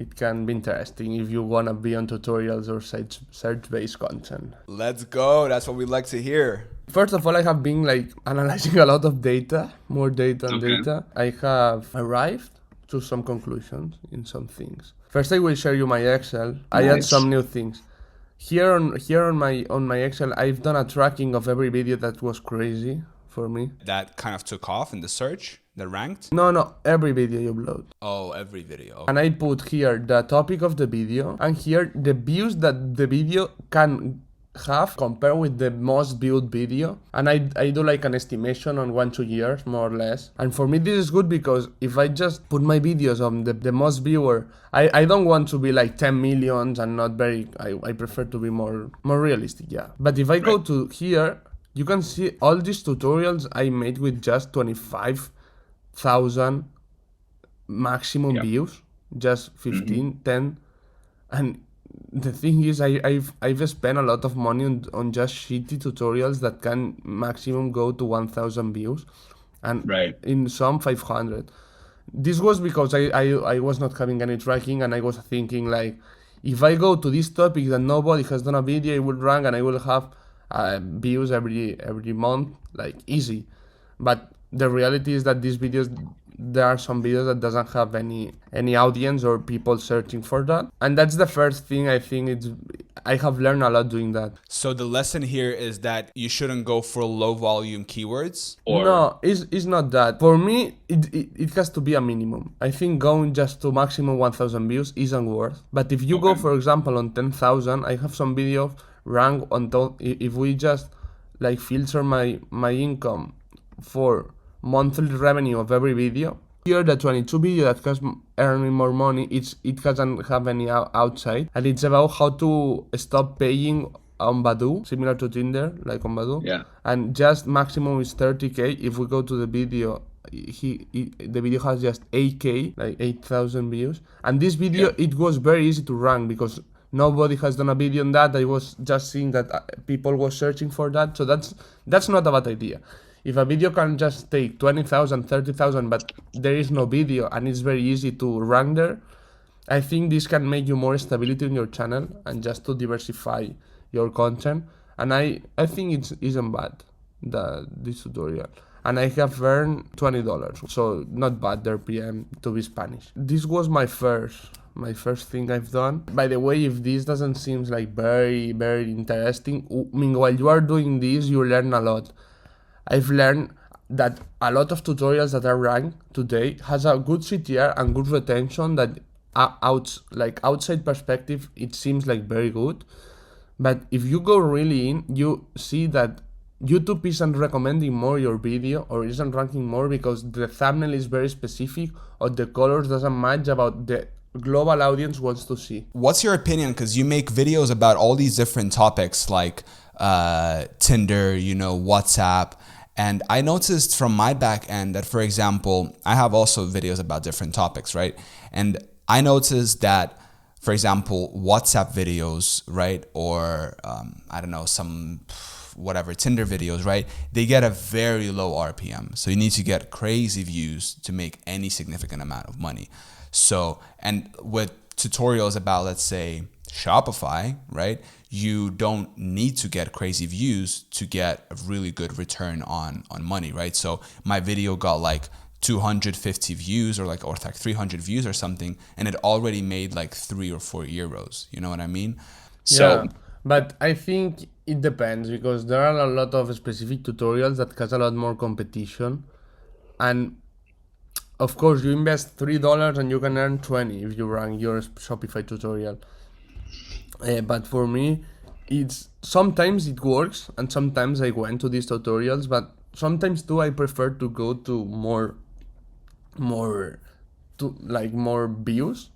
it can be interesting if you want to be on tutorials or search-based content. Let's go. That's what we like to hear. First of all, I have been like analyzing a lot of data, more data and data. I have arrived to some conclusions in some things. First, I will share you my Excel. I add some new things. Here on my Excel, I've done a tracking of every video that was crazy for me. That kind of took off in the search, that ranked? No, every video you upload. Oh, every video. Okay. And I put here the topic of the video and here the views that the video can have compared with the most viewed video, and I do like an estimation on 1-2 years more or less. And for me this is good because if I just put my videos on the most viewer, I don't want to be like 10 millions and not very, I prefer to be more realistic, yeah. But if I go to here, you can see all these tutorials I made with just 25,000 maximum views, just 15, 10, and the thing is, I've spent a lot of money on just shitty tutorials that can maximum go to 1,000 views, and in some 500. This was because I was not having any tracking, and I was thinking like, if I go to this topic that nobody has done a video, it will rank, and I will have views every month, like easy. But the reality is that these videos, there are some videos that doesn't have any audience or people searching for that, and that's the first thing. I think I have learned a lot doing that. So the lesson here is that you shouldn't go for low volume keywords? No, it's not that. For me, it has to be a minimum. I think going just to maximum 1,000 views isn't worth. But if you go, for example, on 10,000, I have some videos rank on if we just like filter my income for monthly revenue of every video. Here the 22 video that has earning more money, it doesn't have any outside, and it's about how to stop paying on Badoo, similar to Tinder, like on Badoo. Yeah. And just maximum is 30k. If we go to the video, the video has just 8k, like 8,000 views. And this video, it was very easy to rank because nobody has done a video on that. I was just seeing that people were searching for that. So that's not a bad idea. If a video can just take 20,000, 30,000, but there is no video and it's very easy to rank there, I think this can make you more stability in your channel and just to diversify your content. And I think it isn't bad, this tutorial. And I have earned $20, so not bad their PM to be Spanish. This was my first thing I've done. By the way, if this doesn't seem like very, very interesting, while you are doing this, you learn a lot. I've learned that a lot of tutorials that are ranked today has a good CTR and good retention that outside perspective, it seems like very good. But if you go really in, you see that YouTube isn't recommending more your video or isn't ranking more because the thumbnail is very specific or the colors doesn't match about the global audience wants to see. What's your opinion? Because you make videos about all these different topics like Tinder, WhatsApp. And I noticed from my back end that, for example, I have also videos about different topics, right? And I noticed that, for example, WhatsApp videos, right? Or, I don't know, some whatever, Tinder videos, right? They get a very low RPM. So you need to get crazy views to make any significant amount of money. So, and with tutorials about, let's say, Shopify, right? You don't need to get crazy views to get a really good return on money, right? So my video got like 250 views or like 300 views or something, and it already made like 3 or 4 euros. You know what I mean? So, but I think it depends because there are a lot of specific tutorials that has a lot more competition, and of course you invest $3 and you can earn 20 if you rank your Shopify tutorial. But for me, sometimes it works and sometimes I went to these tutorials, but sometimes too I prefer to go to more views.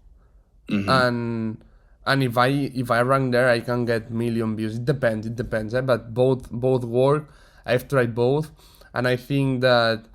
And if I rank there, I can get million views. It depends, but both work. I've tried both, and I think that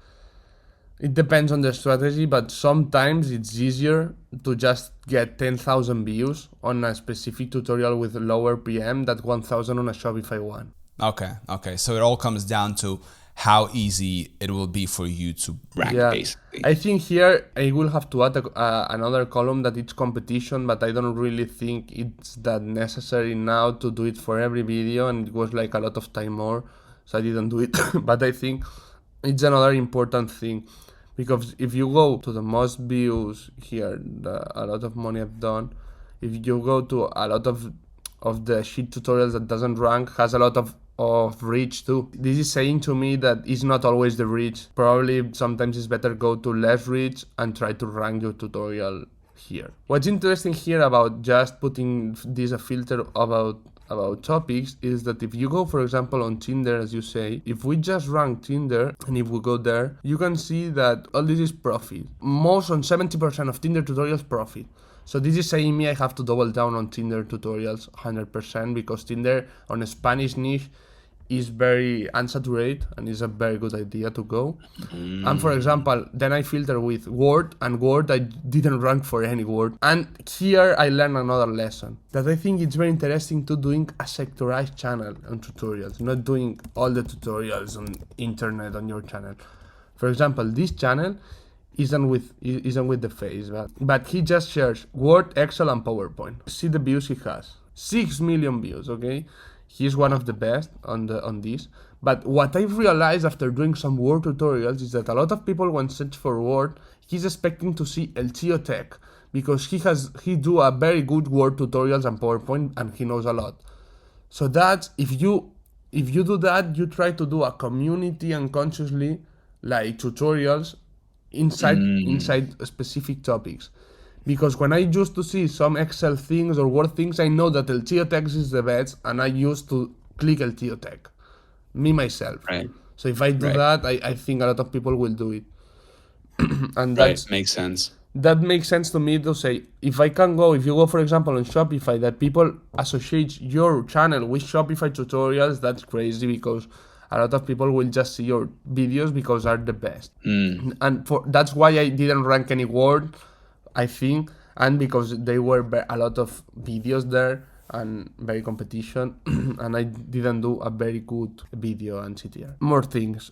it depends on the strategy, but sometimes it's easier to just get 10,000 views on a specific tutorial with a lower PM than 1,000 on a Shopify one. Okay. So it all comes down to how easy it will be for you to rank, basically. I think here I will have to add another column that it's competition, but I don't really think it's that necessary now to do it for every video, and it was like a lot of time more, so I didn't do it. But I think it's another important thing, because if you go to the most views here, a lot of money I've done, if you go to a lot of the shit tutorials that doesn't rank, has a lot of reach too. This is saying to me that it's not always the reach. Probably sometimes it's better go to less reach and try to rank your tutorial here. What's interesting here about just putting this a filter about topics is that if you go, for example, on Tinder, as you say, if we just rank Tinder and if we go there, you can see that all this is profit. Most on 70% of Tinder tutorials profit. So this is saying me I have to double down on Tinder tutorials 100%, because Tinder on a Spanish niche is very unsaturated and is a very good idea to go. And for example, then I filter with Word, and Word I didn't rank for any word. And here I learned another lesson that I think it's very interesting to doing a sectorized channel on tutorials, not doing all the tutorials on internet on your channel. For example, this channel isn't with the face, but he just shares Word, Excel, and PowerPoint. See the views he has, 6 million views. Okay, he's one of the best on this. But what I've realized after doing some Word tutorials is that a lot of people, when search for Word, he's expecting to see El Tío Tech, because he do a very good Word tutorials and PowerPoint, and he knows a lot. So that's if you do that, you try to do a community and consciously like tutorials inside specific topics. Because when I used to see some Excel things or Word things, I know that El Tío Tech is the best, and I used to click El Tío Tech, me myself. Right. So if I do that, I think a lot of people will do it. And that makes sense. That makes sense to me to say, if you go, for example, on Shopify, that people associate your channel with Shopify tutorials, that's crazy, because a lot of people will just see your videos because they're the best. And that's why I didn't rank any Word, I think, and because there were a lot of videos there and very competition, and I didn't do a very good video and CTR. More things.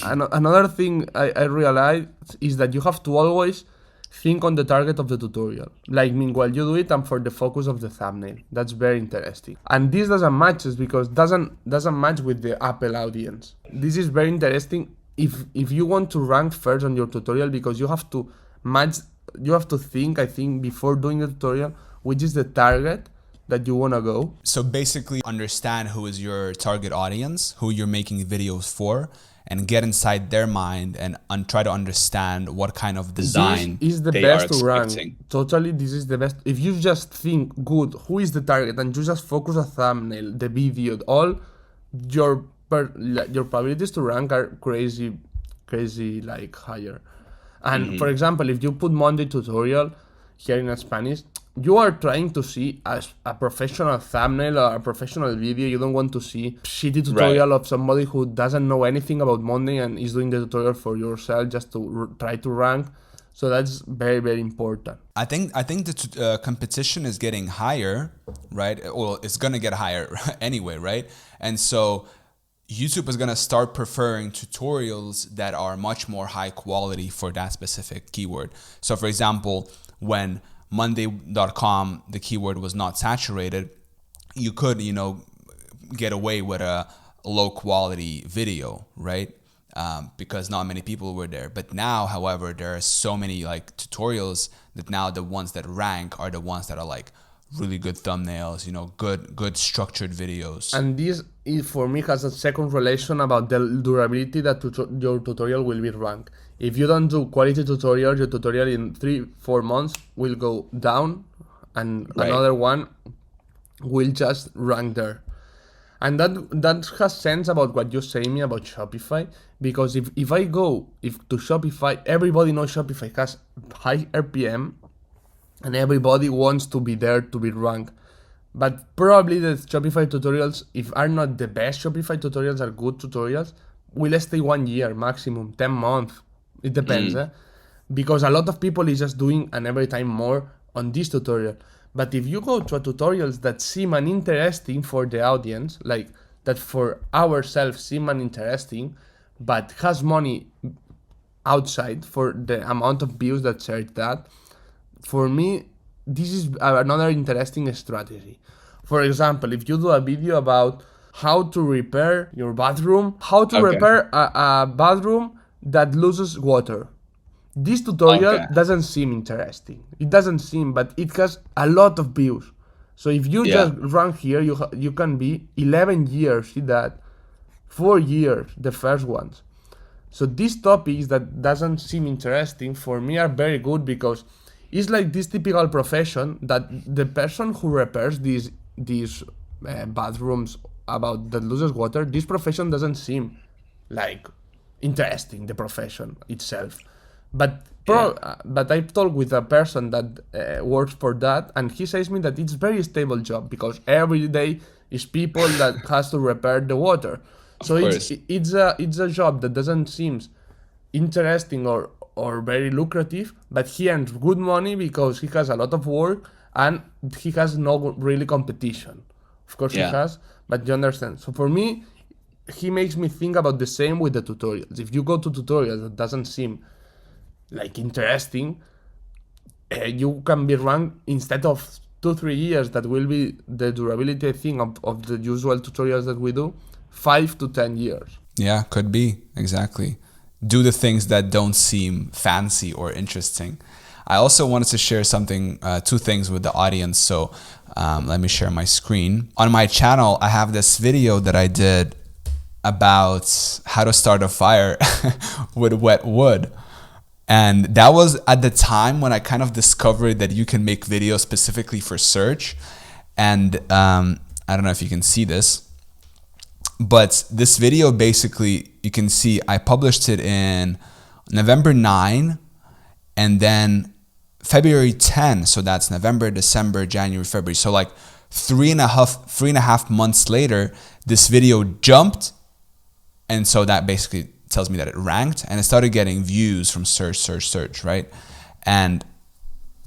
Another thing I realized is that you have to always think on the target of the tutorial, like meanwhile you do it, and for the focus of the thumbnail. That's very interesting. And this doesn't match because doesn't match with the Apple audience. This is very interesting if you want to rank first on your tutorial, because you have to think, I think, before doing the tutorial, which is the target that you want to go. So basically understand who is your target audience, who you're making videos for, and get inside their mind and try to understand what kind of design this is the they best are to rank. expecting. Totally, this is the best. If you just think good, who is the target, and you just focus a thumbnail, the video, all your probabilities to rank are crazy like higher. And for example, if you put Monday tutorial here in Spanish, you are trying to see a professional thumbnail or a professional video. You don't want to see shitty tutorial of somebody who doesn't know anything about Monday and is doing the tutorial for yourself just to try to rank. So that's very, very important. I think the competition is getting higher, right? Well, it's gonna get higher anyway, right? And so YouTube is gonna start preferring tutorials that are much more high quality for that specific keyword. So for example, when Monday.com, the keyword was not saturated, you could, get away with a low quality video, right? Because not many people were there. But now, however, there are so many like tutorials that now the ones that rank are the ones that are like really good thumbnails, good structured videos. And this is, for me, has a second relation about the durability that your tutorial will be ranked. If you don't do quality tutorial, your tutorial in 3-4 months will go down, and another one will just rank there. And that has sense about what you say me about Shopify, because if I go to Shopify, everybody knows Shopify has high RPM, and everybody wants to be there to be ranked. But probably the Shopify tutorials, if are not the best Shopify tutorials, are good tutorials, will stay 1 year maximum, 10 months. It depends, because a lot of people is just doing and every time more on this tutorial. But if you go to a tutorials that seem uninteresting for the audience, like that for ourselves seem uninteresting, but has money outside for the amount of views that shared that, for me, this is another interesting strategy. For example, if you do a video about how to repair your bathroom, how to Okay. repair a bathroom that loses water, this tutorial Okay. doesn't seem interesting. It doesn't seem, but it has a lot of views. So if you Yeah. just run here, you can be 11 years, see that, 4 years, the first ones. So these topics that doesn't seem interesting for me are very good, because it's like this typical profession that the person who repairs these bathrooms about that loses water, this profession doesn't seem like interesting, the profession itself. But Yeah. but I've talked with a person that works for that, and he says me that it's very stable job, because every day is people that has to repair the water. Of So course. it's a job that doesn't seem interesting or very lucrative, but he earns good money because he has a lot of work and he has no really competition. Of course he Yeah. has, but you understand. So for me, he makes me think about the same with the tutorials. If you go to tutorials that doesn't seem like interesting, you can be ranked instead of 2-3 years that will be the durability thing of the usual tutorials that we do, 5 to 10 years. Yeah, could be. Exactly. Do the things that don't seem fancy or interesting. I also wanted to share something, two things with the audience. So let me share my screen. On my channel, I have this video that I did about how to start a fire with wet wood. And that was at the time when I kind of discovered that you can make videos specifically for search. And I don't know if you can see this, but this video, basically, you can see I published it in November 9 and then February 10. So that's November, December, January, February. So like 3.5 months later, this video jumped. And so that basically tells me that it ranked, and it started getting views from search, right? And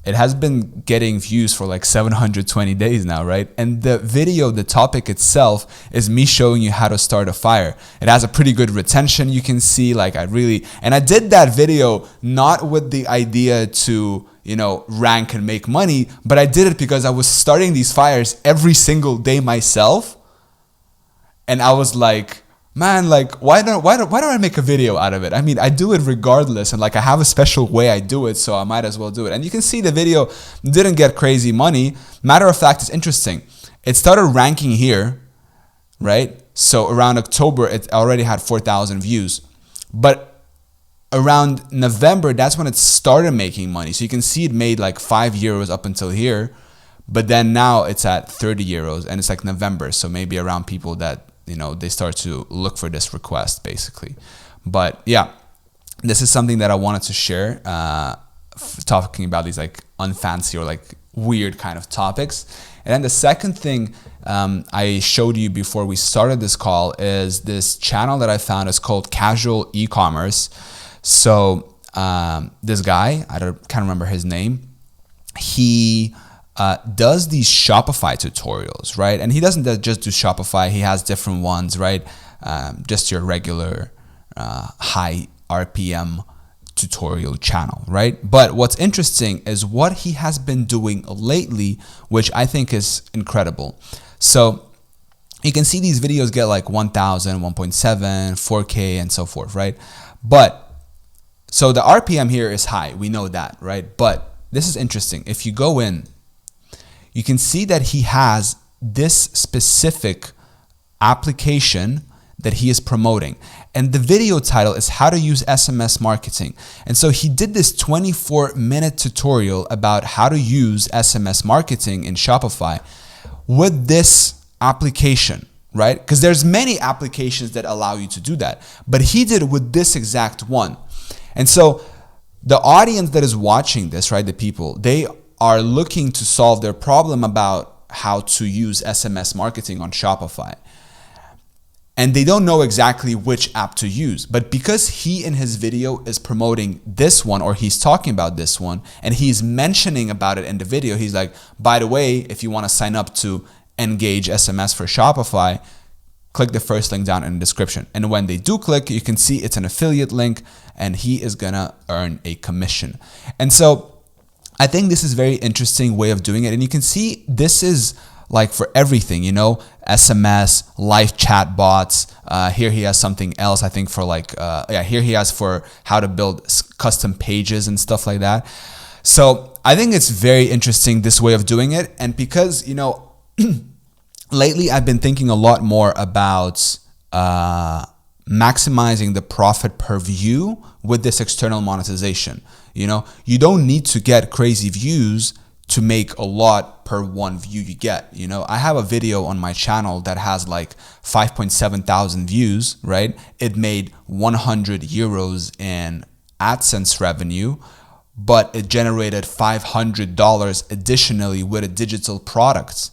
it has been getting views for like 720 days now, right? And the video, the topic itself is me showing you how to start a fire. It has a pretty good retention, you can see. Like I did that video not with the idea to, rank and make money, but I did it because I was starting these fires every single day myself. And I was like, man, like, why don't I make a video out of it? I mean, I do it regardless, and like I have a special way I do it, so I might as well do it. And you can see the video didn't get crazy money. Matter of fact, it's interesting. It started ranking here, right? So around October, it already had 4,000 views. But around November, that's when it started making money. So you can see it made like 5 euros up until here. But then now it's at 30 euros, and it's like November. So maybe around people that, they start to look for this request, basically. But yeah, this is something that I wanted to share, talking about these like unfancy or like weird kind of topics. And then the second thing I showed you before we started this call is this channel that I found. Is called Casual E-commerce. So this guy, can't remember his name, he does these Shopify tutorials, right? And he doesn't just do Shopify. He has different ones, right? Just your regular high RPM tutorial channel, right? But what's interesting is what he has been doing lately, which I think is incredible. So you can see these videos get like 1,000, 1.7, 4K, and so forth, right? But so the RPM here is high. We know that, right? But this is interesting. If you go in, you can see that he has this specific application that he is promoting. And the video title is How to Use SMS Marketing. And so he did this 24-minute tutorial about how to use SMS marketing in Shopify with this application, right? Because there's many applications that allow you to do that. But he did it with this exact one. And so the audience that is watching this, right, the people, they are looking to solve their problem about how to use SMS marketing on Shopify. And they don't know exactly which app to use. But because he in his video is promoting this one, or he's talking about this one, and he's mentioning about it in the video, he's like, by the way, if you want to sign up to Engage SMS for Shopify, click the first link down in the description. And when they do click, you can see it's an affiliate link and he is gonna earn a commission. And so I think this is a very interesting way of doing it. And you can see this is like for everything, you know, SMS, live chat bots. Here he has something else, I think for like, here he has for how to build custom pages and stuff like that. So I think it's very interesting, this way of doing it. And because, you know, lately I've been thinking a lot more about maximizing the profit per view with this external monetization. You know, you don't need to get crazy views to make a lot per one view you get. You know, I have a video on my channel that has like 5.7 thousand views, right? It made 100 euros in AdSense revenue, but it generated $500 additionally with a digital product,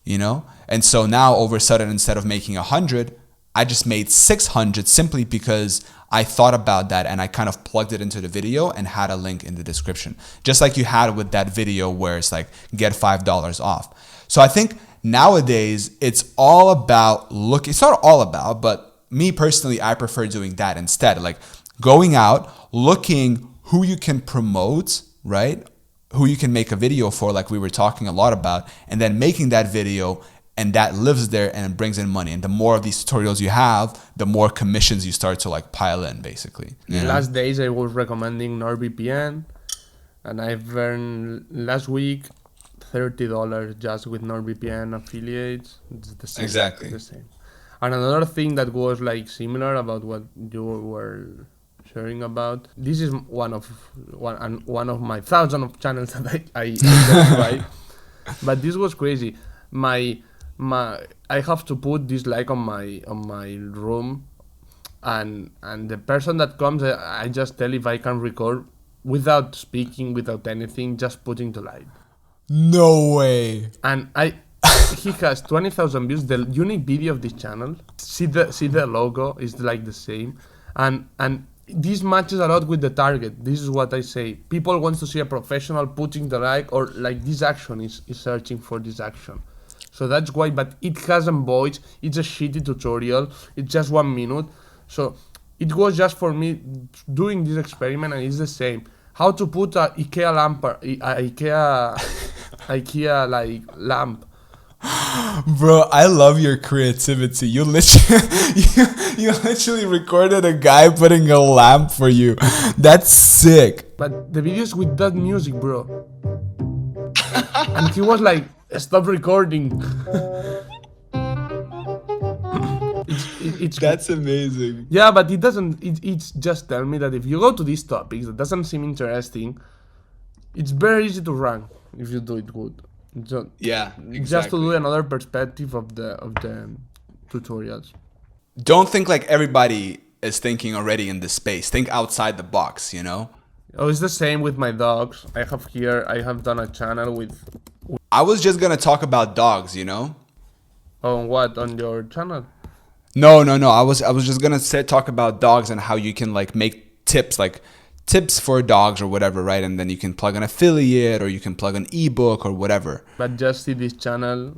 you know? And so now all of a sudden, instead of making 100, I just made 600 simply because I thought about that and I kind of plugged it into the video and had a link in the description. Just like you had with that video where it's like, get $5 off. So I think nowadays it's all about it's not all about, but me personally, I prefer doing that instead. Like going out, looking who you can promote, right? Who you can make a video for, like we were talking a lot about, and then making that video, and that lives there and it brings in money. And the more of these tutorials you have, the more commissions you start to like pile in, basically. The last days I was recommending NordVPN, and I've earned last week $30 just with NordVPN affiliates. It's the same. Exactly. The same. And another thing that was like similar about what you were sharing about. This is one of my thousands of channels that I subscribe. But this was crazy. I have to put this light on my room, and the person that comes, I just tell if I can record without speaking, without anything, just putting the light. No way. And he has 20,000 views. The unique video of this channel. See the logo is like the same, and this matches a lot with the target. This is what I say. People want to see a professional putting the like, or like this action is searching for this action. So that's why, but it hasn't voice. It's a shitty tutorial. It's just 1 minute. So it was just for me doing this experiment, and it's the same. How to put a IKEA lamp, IKEA like lamp. Bro, I love your creativity. You literally recorded a guy putting a lamp for you. That's sick. But the videos with that music, bro. And he was like, stop recording. That's amazing. Yeah, but it doesn't. It's just tell me that if you go to these topics that doesn't seem interesting, it's very easy to rank if you do it good. Yeah, exactly. Just to do another perspective of the tutorials. Don't think like everybody is thinking already in this space. Think outside the box, you know? Oh, it's the same with my dogs. I have done a channel with... I was just gonna talk about dogs, you know? On what? On your channel? No. I was just gonna talk about dogs and how you can like make tips for dogs or whatever, right? And then you can plug an affiliate or you can plug an ebook or whatever. But just see this channel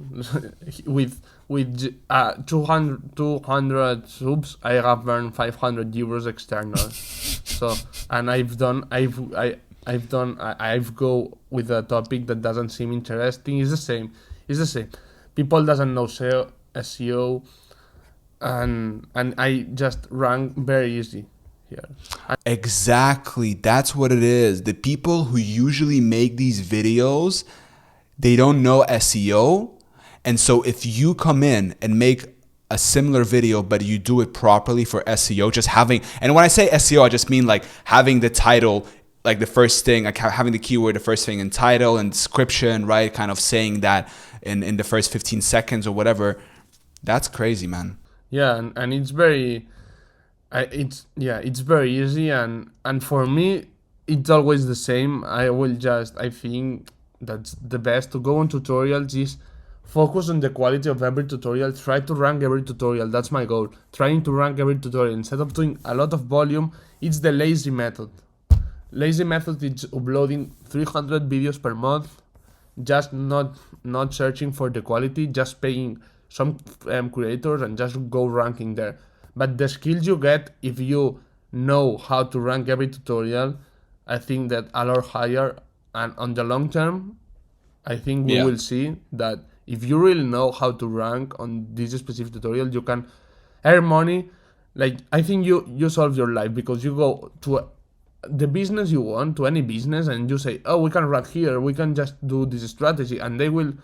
with 200 subs, I have earned 500 euros external. So, and I've go with a topic that doesn't seem interesting. It's the same. People doesn't know SEO, and I just rank very easy. Exactly. That's what it is. The people who usually make these videos, they don't know SEO. And so if you come in and make a similar video, but you do it properly for SEO, and when I say SEO, I just mean like having the title, like the first thing, like having the keyword, the first thing in title and description, right? Kind of saying that in the first 15 seconds or whatever. That's crazy, man. Yeah. And it's very... it's very easy, and for me it's always the same. I think that's the best to go on tutorials is focus on the quality of every tutorial. Try to rank every tutorial. That's my goal, trying to rank every tutorial instead of doing a lot of volume. It's the lazy method. Lazy method is uploading 300 videos per month, just not searching for the quality, just paying some creators and just go ranking there. But the skills you get if you know how to rank every tutorial, I think that a lot higher. And on the long term, I think we will see that if you really know how to rank on this specific tutorial, you can earn money. Like, I think you solve your life, because you go to the business you want, to any business, and you say, oh, we can rank here, we can just do this strategy, and they will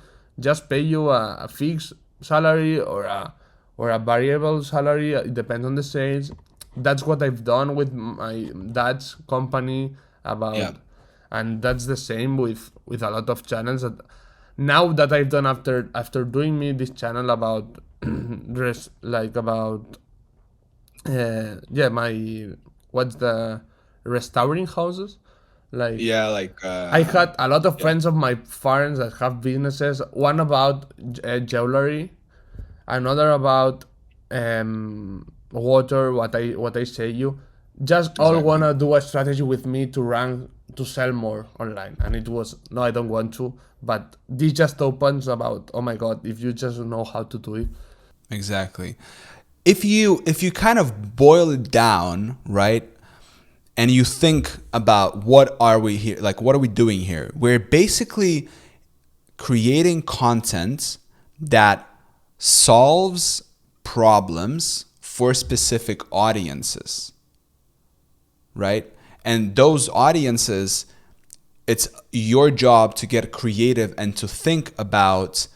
just pay you a fixed salary or a variable salary. It depends on the sales. That's what I've done with my dad's company and that's the same with a lot of channels that now that I've done after doing me this channel about my what's the restoring houses, like I had a lot of friends of my friends that have businesses, one about jewelry, another about water, what I say you just all wanna do a strategy with me to rank to sell more online. And it was, no, I don't want to, but this just opens about, oh my god, if you just know how to do it. Exactly. If you kind of boil it down, right, and you think about what are we here, like what are we doing here? We're basically creating content that solves problems for specific audiences, right? And those audiences, it's your job to get creative and to think about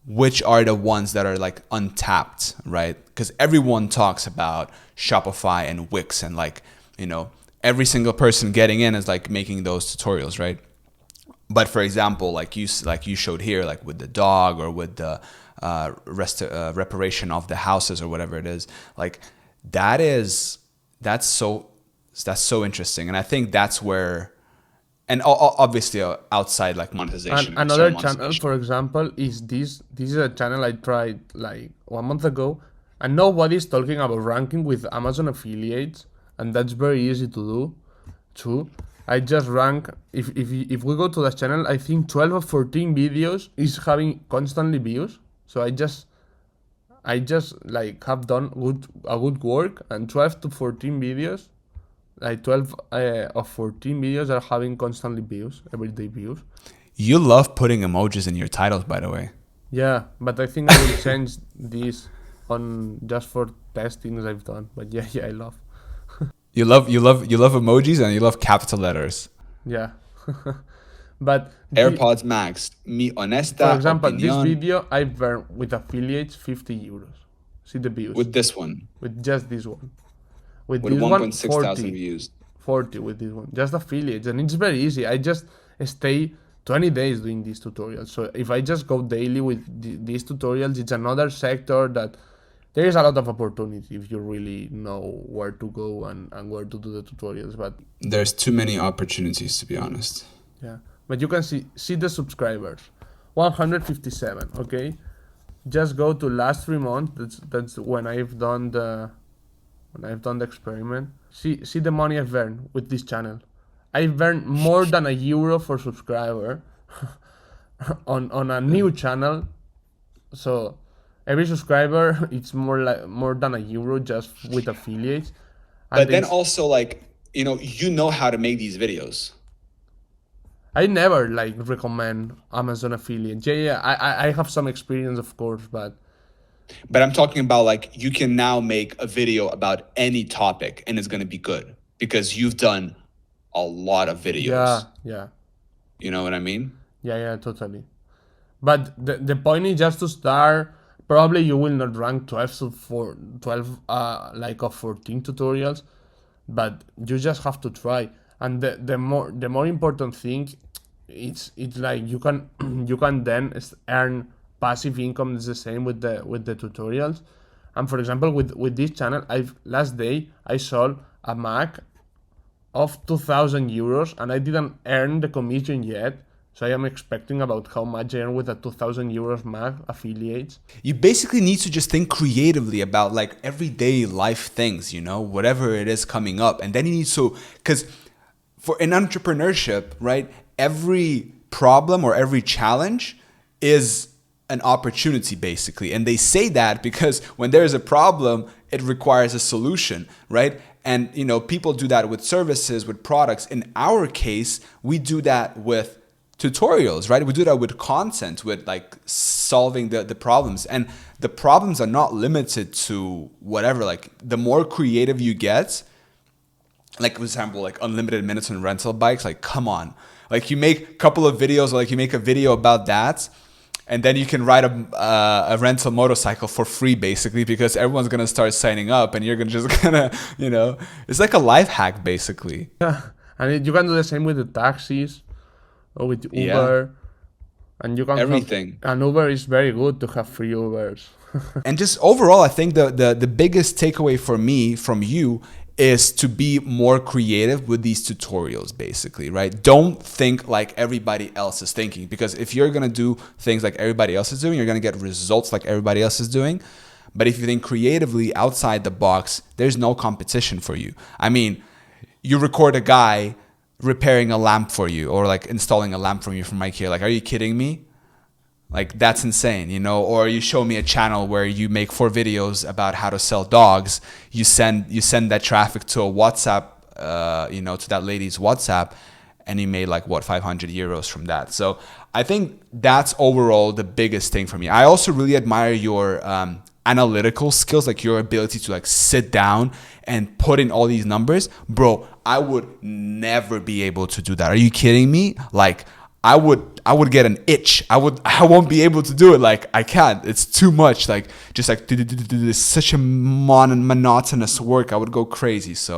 which are the ones that are like untapped, right? Because everyone talks about Shopify and Wix, and like, you know, every single person getting in is like making those tutorials, right? But for example, like you showed here, like with the dog or with the reparation of the houses or whatever it is, like that's so interesting. And I think that's where, and obviously outside like monetization. And another channel, for example, is this is a channel I tried like 1 month ago, and nobody's talking about ranking with Amazon affiliates, and that's very easy to do too. I just rank, if we go to the channel, I think 12 or 14 videos is having constantly views. So I just like have done a good work, and 12 to 14 videos, like 12 of 14 videos are having constantly views, everyday views. You love putting emojis in your titles, by the way. Yeah, but I think I will change this on just for testings I've done. But yeah, I love. You love emojis, and you love capital letters. Yeah. But AirPods Max, mi honesta for example, opinion, this video I've earned with affiliates 50 euros. See the views. with this one. With just this one. With With this 1.6 one, thousand views. 40 with this one. Just affiliates. And it's very easy. I just stay 20 days doing these tutorials. So if I just go daily with these tutorials, it's another sector that there is a lot of opportunity if you really know where to go and where to do the tutorials. But There's too many opportunities, to be honest. yeah, but you can see the subscribers, 157. Okay, just go to last 3 months. That's when I've done the experiment. See the money I've earned with this channel. I've earned more than €1 for subscriber on a new channel. So every subscriber, it's more than €1 just with affiliates. But then also, like, you know how to make these videos. I never like recommend Amazon affiliate. Yeah, I have some experience, of course, but I'm talking about like you can now make a video about any topic and it's gonna be good because you've done a lot of videos. Yeah. You know what I mean? Yeah, totally. But the point is just to start. Probably you will not rank 12 of 14 tutorials, but you just have to try. And the more important thing, it's like you can then earn passive income. It's the same with the tutorials. And for example, with this channel, last day I sold a Mac of €2,000, and I didn't earn the commission yet. So I am expecting about how much I earn with a €2,000 Mac affiliates. You basically need to just think creatively about like everyday life things, whatever it is coming up. And then you need to, because for in entrepreneurship, right, every problem or every challenge is an opportunity basically. And they say that because when there's a problem, it requires a solution, right? And you know, people do that with services, with products. In our case, we do that with tutorials, right? We do that with content, with like solving the problems. And the problems are not limited to whatever. Like the more creative you get, like for example, like unlimited minutes on rental bikes, like come on. Like you make a couple of videos, or like you make a video about that, and then you can ride a rental motorcycle for free, basically, because everyone's gonna start signing up, and you're gonna you know, it's like a life hack, basically. Yeah, and you can do the same with the taxis or with Uber, and you can everything. And Uber is very good to have free Ubers. And just overall, I think the biggest takeaway for me from you is to be more creative with these tutorials, basically, right? Don't think like everybody else is thinking, because if you're going to do things like everybody else is doing, you're going to get results like everybody else is doing. But if you think creatively outside the box, there's no competition for you. I mean, you record a guy repairing a lamp for you, or like installing a lamp for you from IKEA. Like, are you kidding me? Like, that's insane, you know? Or you show me a channel where you make 4 videos about how to sell dogs. You send that traffic to a WhatsApp, you know, to that lady's WhatsApp, and you made like what, 500 euros from that. So I think that's overall the biggest thing for me. I also really admire your analytical skills, like your ability to like sit down and put in all these numbers. Bro, I would never be able to do that. Are you kidding me? Like, I would get an itch. I won't be able to do it. Like, I can't. It's too much. Like, just like, it's such a monotonous work. I would go crazy. So